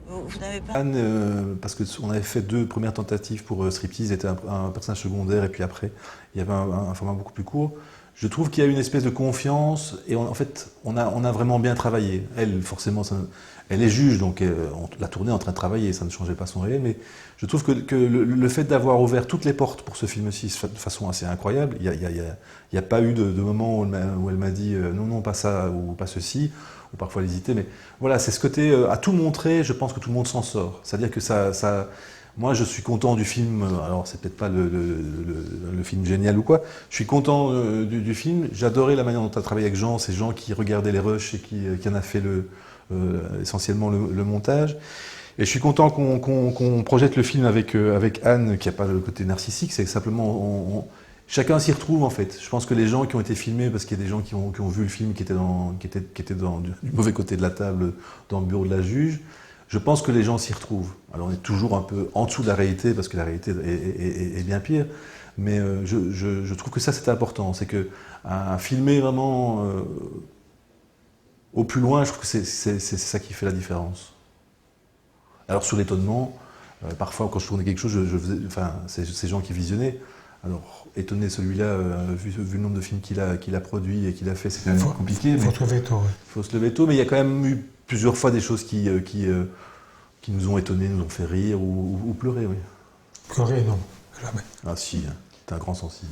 Vous n'avez pas... Anne, parce qu'on avait fait 2 premières tentatives pour Striptease, était un personnage secondaire, et puis après, il y avait un format beaucoup plus court. Je trouve qu'il y a une espèce de confiance, et en fait, on a vraiment bien travaillé. Elle, forcément, elle est juge, donc la tournée est en train de travailler, ça ne changeait pas son réel, mais je trouve que le fait d'avoir ouvert toutes les portes pour ce film-ci de façon assez incroyable, il y a pas eu de moment où elle m'a dit non, non, pas ça, ou pas ceci, ou parfois elle hésitait, mais voilà, c'est ce côté à tout montrer, je pense que tout le monde s'en sort. C'est-à-dire que moi je suis content du film, alors c'est peut-être pas le film génial ou quoi, je suis content du film, j'adorais la manière dont tu as travaillé avec Jean, ces gens qui regardaient les rushs et qui en a fait essentiellement le montage. Et je suis content qu'on projette le film avec Anne, qui n'a pas le côté narcissique, c'est simplement chacun s'y retrouve en fait. Je pense que les gens qui ont été filmés, parce qu'il y a des gens qui ont vu le film, qui étaient du mauvais côté de la table, dans le bureau de la juge, je pense que les gens s'y retrouvent. Alors on est toujours un peu en dessous de la réalité, parce que la réalité est bien pire, mais je trouve que ça c'est important, c'est que à filmer vraiment au plus loin, je trouve que c'est ça qui fait la différence. Alors sur l'étonnement, parfois quand je tournais quelque chose, enfin, c'est ces gens qui visionnaient. Alors étonné celui-là, vu le nombre de films qu'il a produit et qu'il a fait, c'est quand même compliqué. Il faut se lever tôt. Il faut se lever tôt, mais il y a quand même eu plusieurs fois des choses qui nous ont étonnés, nous ont fait rire ou pleurer, oui. Pleurer, non, jamais. Ah si, hein, t'es un grand sensible.